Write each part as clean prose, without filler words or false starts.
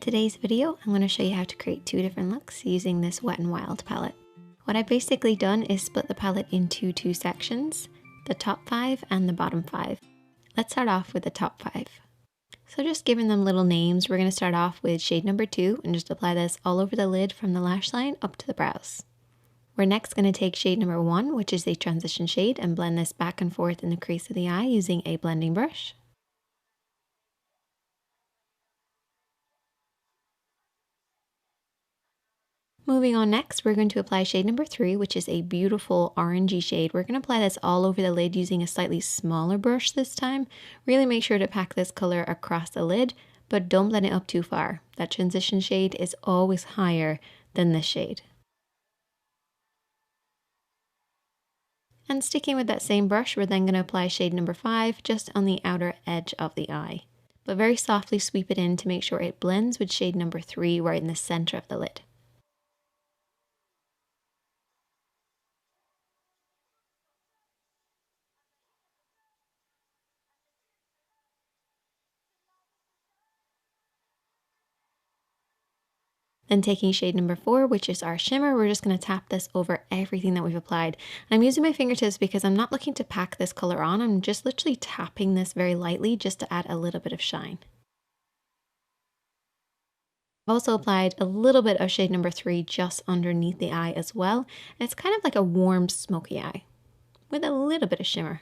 today's video, I'm going to show you how to create two different looks using this Wet n Wild palette. What I've basically done is split the palette into two sections, the top 5 and the bottom 5. Let's start off with the top 5. So just giving them little names, we're going to start off with shade number 2 and just apply this all over the lid from the lash line up to the brows. We're next going to take shade number 1, which is a transition shade, and blend this back and forth in the crease of the eye using a blending brush. Moving on next, we're going to apply shade number 3, which is a beautiful orangey shade. We're going to apply this all over the lid using a slightly smaller brush this time. Really make sure to pack this color across the lid, but don't blend it up too far. That transition shade is always higher than this shade. And sticking with that same brush, we're then going to apply shade number 5 just on the outer edge of the eye. But very softly sweep it in to make sure it blends with shade number 3 right in the center of the lid. Then taking shade number 4, which is our shimmer, we're just going to tap this over everything that we've applied. And I'm using my fingertips because I'm not looking to pack this color on. I'm just literally tapping this very lightly just to add a little bit of shine. I've also applied a little bit of shade number 3 just underneath the eye as well. And it's kind of like a warm, smoky eye with a little bit of shimmer.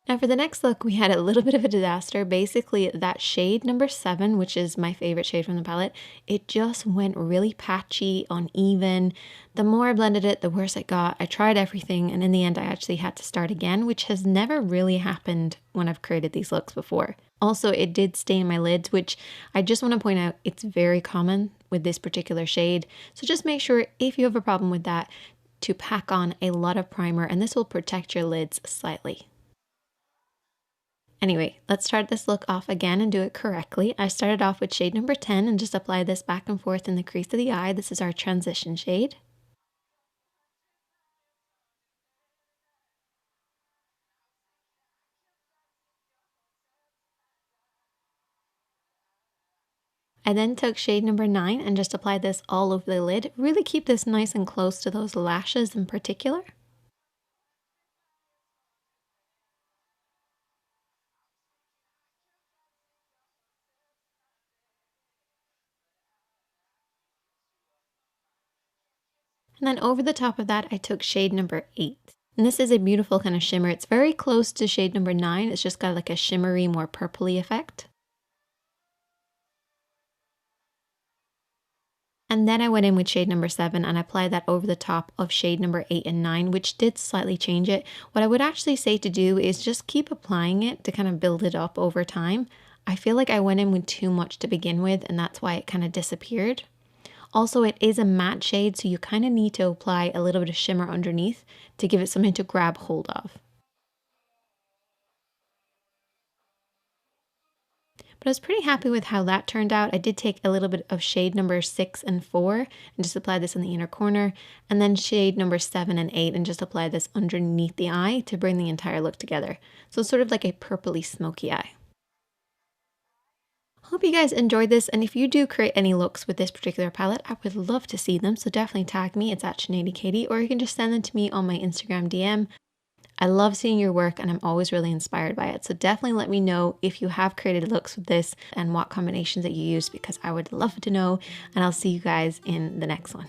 Now for the next look, we had a little bit of a disaster. Basically, that shade number 7, which is my favorite shade from the palette, it just went really patchy, uneven. The more I blended it, the worse it got. I tried everything, and in the end, I actually had to start again, which has never really happened when I've created these looks before. Also, it did stain my lids, which I just want to point out, it's very common with this particular shade. So just make sure, if you have a problem with that, to pack on a lot of primer, and this will protect your lids slightly. Anyway, let's start this look off again and do it correctly. I started off with shade number 10 and just apply this back and forth in the crease of the eye. This is our transition shade. I then took shade number 9 and just applied this all over the lid. Really keep this nice and close to those lashes in particular. And then over the top of that, I took shade number 8. And this is a beautiful kind of shimmer. It's very close to shade number 9. It's just got like a shimmery, more purpley effect. And then I went in with shade number 7 and applied that over the top of shade number 8 and 9, which did slightly change it. What I would actually say to do is just keep applying it to kind of build it up over time. I feel like I went in with too much to begin with, and that's why it kind of disappeared. Also, it is a matte shade, so you kind of need to apply a little bit of shimmer underneath to give it something to grab hold of. But I was pretty happy with how that turned out. I did take a little bit of shade number 6 and 4 and just apply this in the inner corner, and then shade number 7 and 8 and just apply this underneath the eye to bring the entire look together. So it's sort of like a purpley smoky eye. Hope you guys enjoyed this, and if you do create any looks with this particular palette, I would love to see them, so definitely tag me. It's at ShanadyKatie, or you can just send them to me on my Instagram DM. I love seeing your work and I'm always really inspired by it, so definitely let me know if you have created looks with this and what combinations that you use, because I would love to know, and I'll see you guys in the next one.